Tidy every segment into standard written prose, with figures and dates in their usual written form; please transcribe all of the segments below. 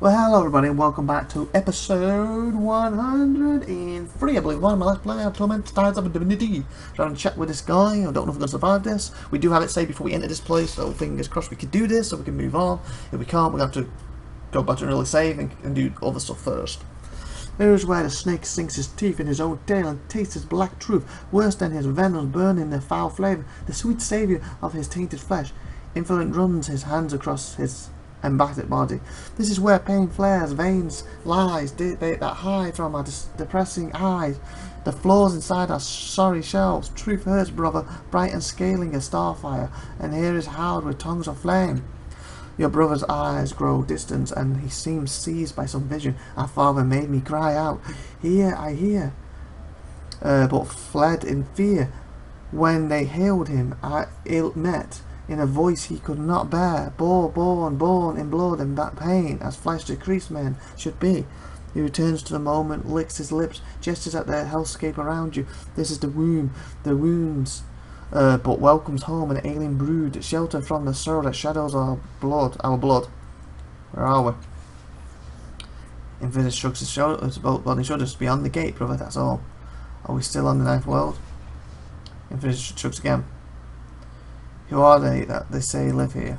Well, hello everybody and welcome back to episode 103, I believe, one of my Let's Play Torment Tides of Numenera. Trying to chat with this guy. I don't know if we're going to survive this. We do have it saved before we enter this place, so fingers crossed we can do this, so we can move on. If we can't, we're going to have to go back to an early save and do other stuff first. Here's where the snake sinks his teeth in his own tail and tastes his black truth, worse than his venom burning their foul flavour, the sweet saviour of his tainted flesh. Infinite runs his hands across his embattled body. This is where pain flares, veins lies that hide from our depressing eyes. The flaws inside our sorry shelves. Truth hurts, brother, bright and scaling as starfire, and here is howled with tongues of flame. Your brother's eyes grow distant, and he seems seized by some vision. Our father made me cry out, "Here, I hear," but fled in fear. When they hailed him, I ill met in a voice he could not bear, born in blood and that pain, as flesh decreased men should be. He returns to the moment, licks his lips, gestures at the hellscape around you. This is the womb, the wounds, but welcomes home an alien brood, sheltered from the sorrow that shadows our blood. Where are we? Infinite shrugs his shoulders, body shoulders, beyond the gate, brother, that's all. Are we still on the ninth world? Infinite shrugs again. Who are they that they say live here?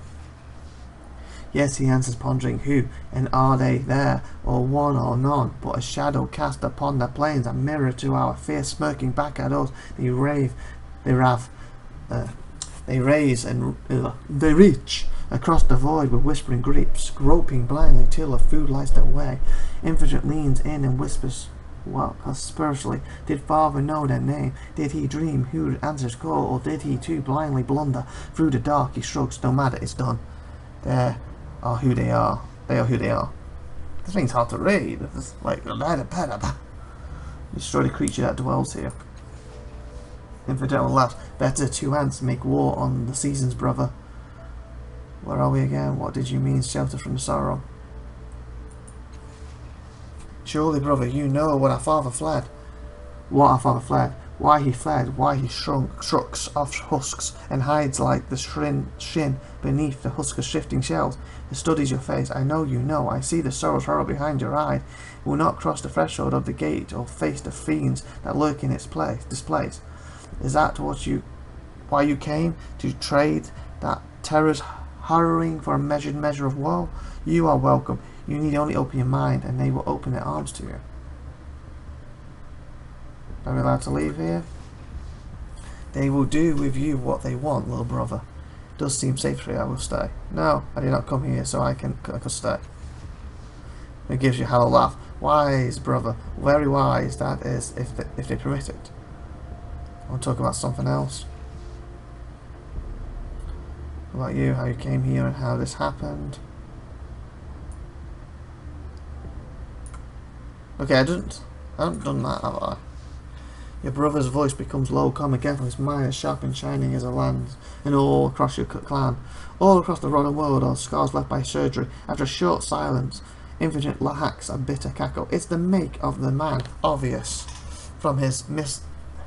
Yes, he answers, pondering, who, and are they there, or one or none, but a shadow cast upon the plains, a mirror to our fear smirking back at us. They rave, they raise and they reach across the void with whispering grips, groping blindly till the food lights their way. Infinite leans in and whispers, well, spiritually, did father know their name? Did he dream who answers call, or did he too blindly blunder through the dark? He shrugs, no matter, it's done. They are who they are. They are who they are. This thing's hard to read. It's like destroy the creature that dwells here. Infidel laughs. Better two hands make war on the seasons, brother. Where are we again? What did you mean, shelter from the sorrow? Surely, brother, you know what our father fled. What our father fled. Why he fled. Why he shrugs off husks and hides like the shin beneath the husker's shifting shells. He studies your face. I know you know. I see the sorrows horror behind your eye. You will not cross the threshold of the gate or face the fiends that lurk in this place. Is that why you came? To trade that terror's harrowing for a measured measure of woe? You are welcome. You need only open your mind, and they will open their arms to you. Are we allowed to leave here? They will do with you what they want, little brother. It does seem safe for you. I will stay. No, I did not come here, so I could stay. It gives you a hollow laugh. Wise, brother. Very wise, that is, if they permit it. I want to talk about something else. About you, how you came here and how this happened. Okay, I haven't done that, have I? Your brother's voice becomes low, calm again from his mind, as sharp and shining as a lance, and all across your clan, all across the rotten world, are scars left by surgery. After a short silence, Infinite hacks a bitter cackle. It's the make of the man, obvious, from his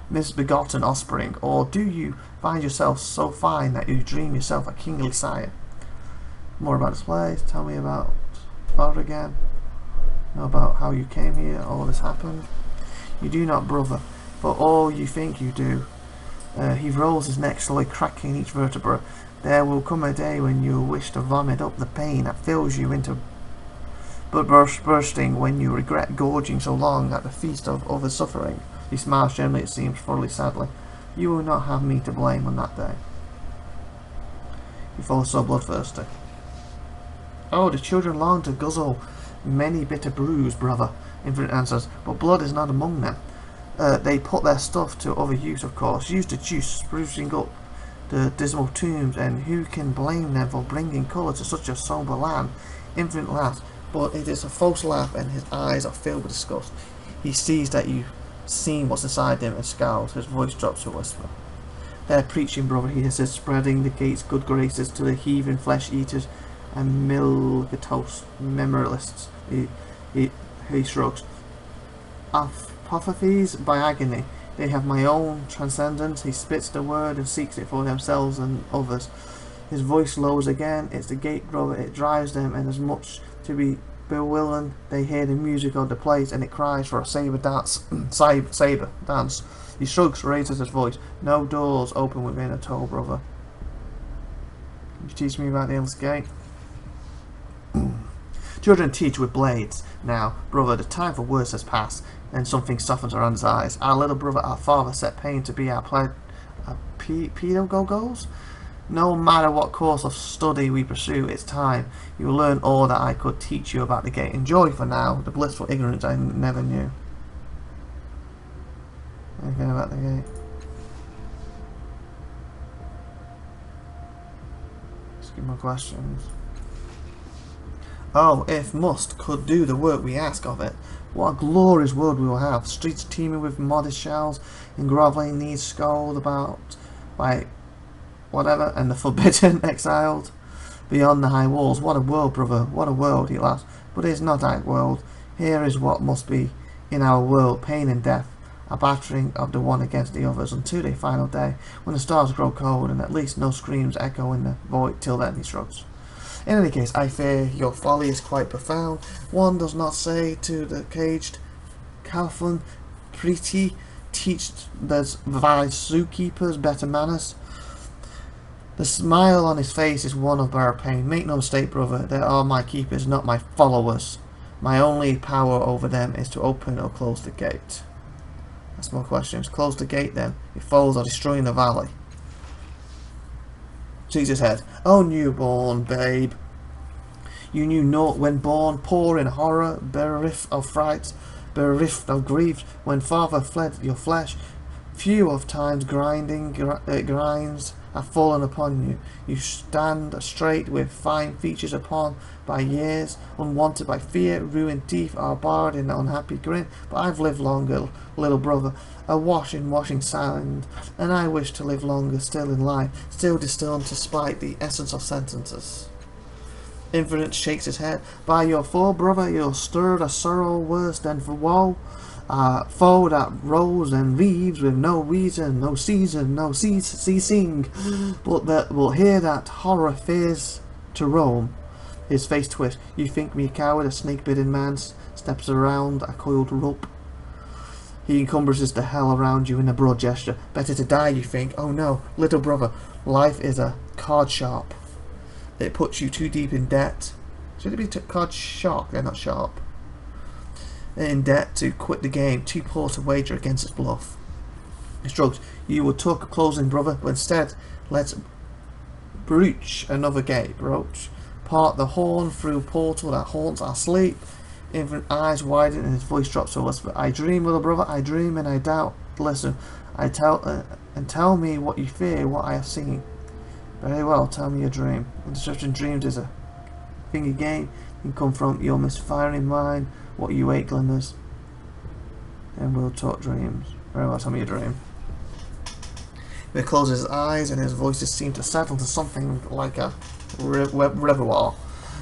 misbegotten offspring, or do you find yourself so fine that you dream yourself a kingly sire? More about this place. Tell me about father again. Know about how you came here, all this happened. You do not, brother, for all you think you do. He rolls his neck, slowly cracking each vertebra. There will come a day when you wish to vomit up the pain that fills you into bursting, when you regret gorging so long at the feast of other suffering. He smiles gently, it seems, fully sadly. You will not have me to blame on that day. You fall so bloodthirsty. Oh, the children long to guzzle many bitter brews, brother, Infinite answers, but blood is not among them. They put their stuff to other use, of course, use the juice, sprucing up the dismal tombs, and who can blame them for bringing colour to such a sombre land? Infinite laughs, but it is a false laugh, and his eyes are filled with disgust. He sees that you've seen what's inside them and scowls. His voice drops to a whisper. They're preaching, brother, he says, spreading the gate's good graces to the heathen flesh-eaters and milquetoast memorialists. He shrugs. Apothees by agony. They have my own transcendence. He spits the word and seeks it for themselves and others. His voice lowers again. It's the gate, brother. It drives them, and there's much to be Bewildered, they hear the music of the place, and it cries for a saber dance. Saber dance. He shrugs, raises his voice. No doors open within a toll, brother. Can you teach me about the endless gate? Children teach with blades. Now, brother, the time for words has passed, and something softens around his eyes. Our little brother, our father, set pain to be our pedagogos. No matter what course of study we pursue, it's time. You will learn all that I could teach you about the gate. Enjoy for now the blissful ignorance I never knew. Anything about the gate? Let's get more questions. Oh, if must could do the work we ask of it, what a glorious world we will have. Streets teeming with modest shells and grovelling knees scolded about by whatever, and the forbidden exiled beyond the high walls. What a world, brother, what a world, he laughs. But it is not our world. Here is what must be in our world, pain and death, a battering of the one against the others until the final day, when the stars grow cold and at least no screams echo in the void. Till then, he shrugs. In any case, I fear your folly is quite profound. One does not say to the caged Calphon, Pretty, teach the vile zookeepers better manners. The smile on his face is one of bare pain. Make no mistake, brother, they are my keepers, not my followers. My only power over them is to open or close the gate. That's more questions. Close the gate then. Your foes are destroying the valley. Sees his head. Oh, newborn babe, you knew naught when born, poor in horror, bereft of fright, bereft of grief, when father fled your flesh. Few of time's grinds have fallen upon you. You stand straight with fine features upon by years, unwanted by fear, ruined teeth are barred in an unhappy grin. But I've lived longer, little brother, awash in washing sand, and I wish to live longer still in life, still distilled to spite the essence of sentences. Infinite shakes his head. By your fall, brother, you'll stir a sorrow worse than for woe. Foe that rose and reaves with no reason, no season, no ceasing, but that will hear that horror fears to roam. His face twists. You think me a coward, a snake-bitten man steps around a coiled rope. He encumbers the hell around you in a broad gesture. Better to die, you think? Oh no, little brother, life is a card sharp. It puts you too deep in debt. Should it be card sharp? They're not sharp. In debt to quit the game, too poor to wager against its bluff. He shrugs. You would talk of closing, brother, but instead let's broach another gate. Broach. Part the horn through portal that haunts our sleep. Infinite eyes widen and his voice drops to a whisper. I dream, little brother, I dream and I doubt. Listen, tell me what you fear, what I have seen. Very well, tell me your dream. Intercepting dreams is a thingy game. You can come from your misfiring mind. What you wait glimmers, and we'll talk dreams. Very well, tell me your dream. He closes his eyes and his voices seem to settle to something like a reservoir.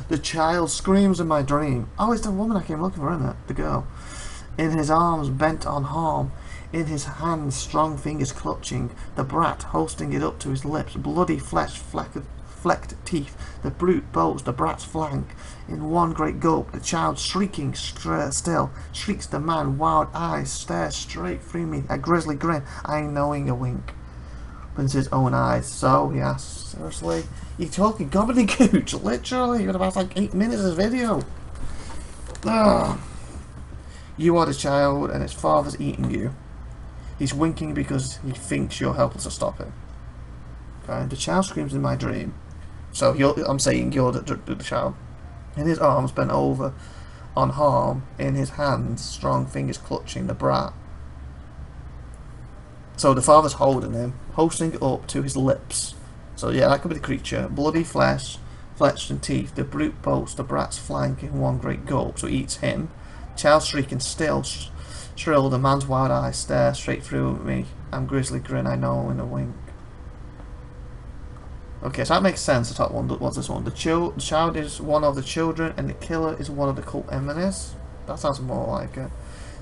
The child screams in my dream. Oh, it's the woman I came looking for, isn't it? The girl. In his arms bent on harm, in his hands strong fingers clutching, the brat hosting it up to his lips, bloody flesh flecked teeth, the brute bolts the brat's flank. In one great gulp, the child shrieking still, shrieks the man, wild eyes stare straight through me, a grisly grin, I knowing a wink. Opens his own eyes. So, he asks, seriously? You talking gobbledygooch? Literally, you're about like 8 minutes of video. Ugh. You are the child, and his father's eating you. He's winking because he thinks you're helpless to stop him. Okay, the child screams in my dream. So I'm saying you're the child. In his arms bent over on harm, in his hands strong fingers clutching the brat. So the father's holding him, hosting it up to his lips. So yeah, that could be the creature. Bloody flesh and teeth. The brute bolts the brat's flank in one great gulp, so eats him. Child shrieking still, shrill. The man's wild eyes stare straight through me. I'm grisly grin, I know, in a wink. Okay, so that makes sense. The top one. What's this one? The child is one of the children, and the killer is one of the cult enemies. That sounds more like it.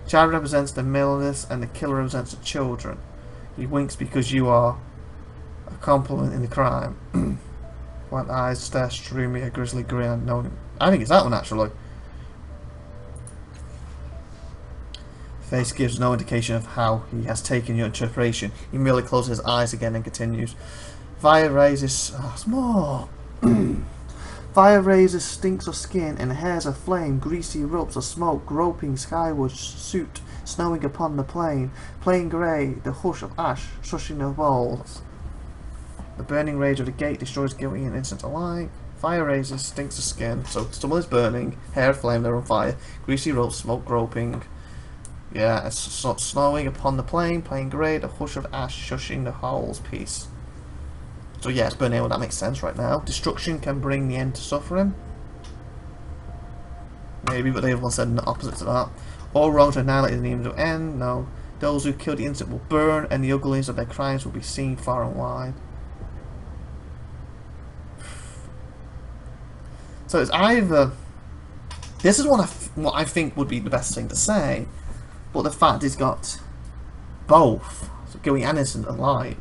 Child represents the mildness, and the killer represents the children. He winks because you are a compliment in the crime. White eyes stare through me, a grisly grin. I know him. I think it's that one actually. Face gives no indication of how he has taken your interpretation. He merely closes his eyes again and continues. Fire raises... more! Fire raises stinks of skin and hairs of flame, greasy ropes of smoke, groping skyward, suit snowing upon the plain grey, the hush of ash, shushing the walls. The burning rage of the gate destroys guilty and innocent alike. Fire raises stinks of skin, so someone is burning, hair of flame, they're on fire, greasy ropes, smoke, groping. Yeah, it's snowing upon the plain grey, the hush of ash, shushing the howls, peace. So yeah, it's burning, well, that makes sense right now. Destruction can bring the end to suffering. Maybe, but the other one said the opposite to that. All wrongs are annihilated in the image of end. No. Those who killed the innocent will burn, and the ugliness of their crimes will be seen far and wide. So it's either... This is what I think would be the best thing to say, but the fact he's got both, so guilty and innocent alike,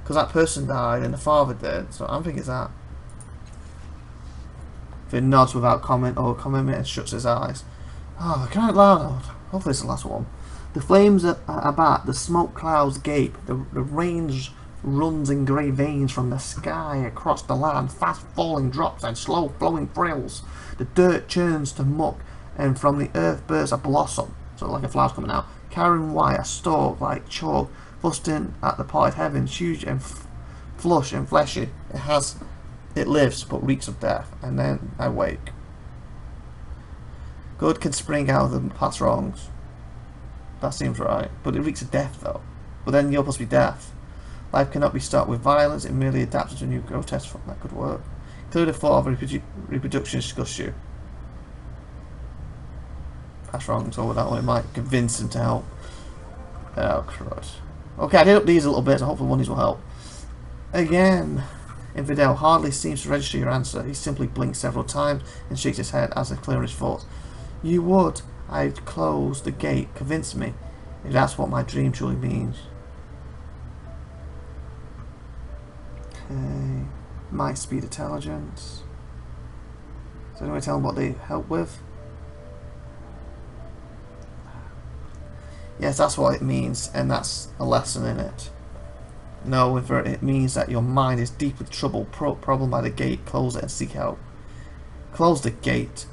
because that person died and the father did, so I'm thinking it's that. If he nods without comment or commitment and shuts his eyes. Oh, I can't loud. Hopefully it's the last one. The flames are about, the smoke clouds gape, the range runs in grey veins from the sky across the land, fast falling drops and slow flowing frills. The dirt churns to muck, and from the earth bursts a blossom, so like a flower's coming out, carrying white, a stalk like chalk, busting at the parted heavens, huge and flush and fleshy. It lives, but reeks of death, and then I wake. Good can spring out of the past wrongs. That seems right, but it reeks of death though. But then you're supposed to be death. Life cannot be stopped with violence, it merely adapts to a new grotesque form. That could work. Clearly the thought of reproduction disgusts you. Past wrongs over that one, it might convince him to help. Oh crud. Okay, I did up these a little bit, so hopefully one of these will help. Again, Infidel hardly seems to register your answer. He simply blinks several times and shakes his head as if clearing his thoughts. You would. I'd close the gate. Convince me, if that's what my dream truly means. Okay. Might speed intelligence. Does anyone tell them what they help with? Yes, that's what it means, and that's a lesson in it. No, it means that your mind is deeply troubled, problem by the gate, close it and seek help. Close the gate,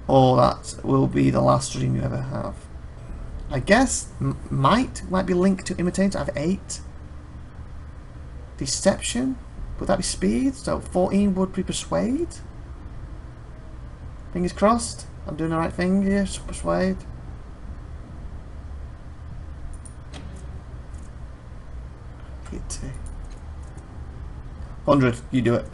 or that will be the last dream you ever have. I guess might be linked to imitate. I have 8. Deception, would that be speed? So 14 would be persuade. Fingers crossed. I'm doing the right thing here. Persuade. Pity. 100. You do it.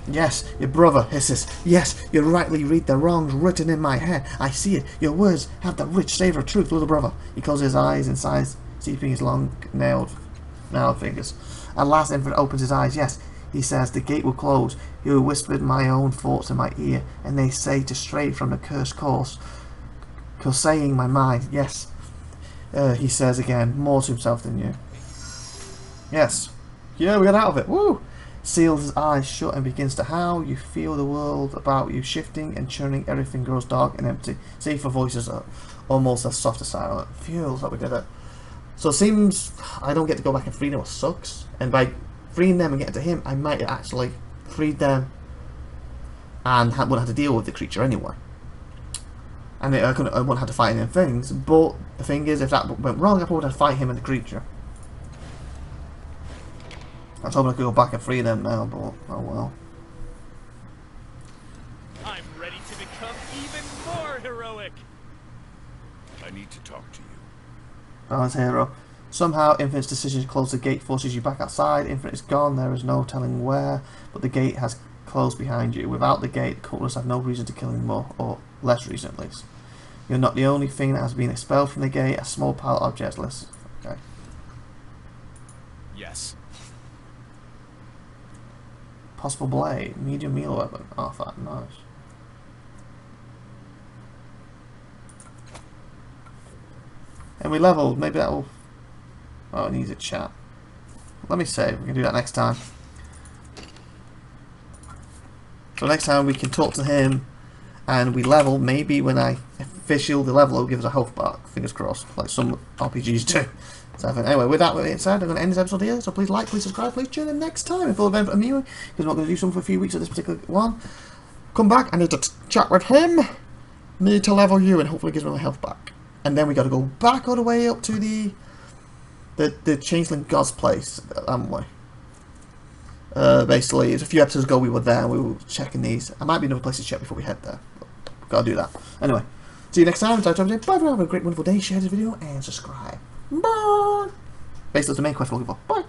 Yes, your brother hisses. Yes, you rightly read the wrongs written in my head. I see it. Your words have the rich savour of truth, little brother. He closes his eyes and sighs, seeping his long nailed fingers. At last, Infant opens his eyes. Yes, he says, the gate will close. You whispered my own thoughts in my ear, and they say to stray from the cursed course, saying my mind. Yes, he says again, more to himself than you. Yes. Yeah, we got out of it. Woo! Seals his eyes shut and begins to howl. You feel the world about you shifting and churning. Everything grows dark and empty. See for voices are almost as soft as silent. Feels like we did it. So it seems I don't get to go back and free them, which sucks. And by freeing them and getting to him, I might have actually freed them and wouldn't have to deal with the creature anyway. And I wouldn't have to fight any things. But the thing is, if that went wrong, I probably would have to fight him and the creature. I was hoping I could go back and free them now, but oh well. I'm ready to become even more heroic. I need to talk to you. Balance hero. Somehow, Infinite's decision to close the gate forces you back outside. Infinite is gone, there is no telling where, but the gate has closed behind you. Without the gate, the cultists have no reason to kill him more, or less reason at least. You're not the only thing that has been expelled from the gate. A small pile of objects list. Okay. Yes. Possible blade, medium melee weapon. Oh, that nice. And we leveled. Maybe that will. Oh, it needs a chat. Let me save. We can do that next time. So next time we can talk to him and we level. Maybe when I official the level, it'll give us a health bar. Fingers crossed, like some RPGs do. So anyway, with that being said, I'm going to end this episode here. So please like, please subscribe, please tune in next time. If you'll event for me, because I'm not going to do something for a few weeks at this particular one. Come back. I need to chat with him. Need to level you, and hopefully gives me my health back. And then we got to go back all the way up to the Changeling God's place, haven't we? Basically, it's a few episodes ago we were there and we were checking these. There might be another place to check before we head there. But gotta do that. Anyway, see you next time. Bye for now. Have a great, wonderful day. Share this video and subscribe. Bye. Basically, the main quest we're looking for. Bye.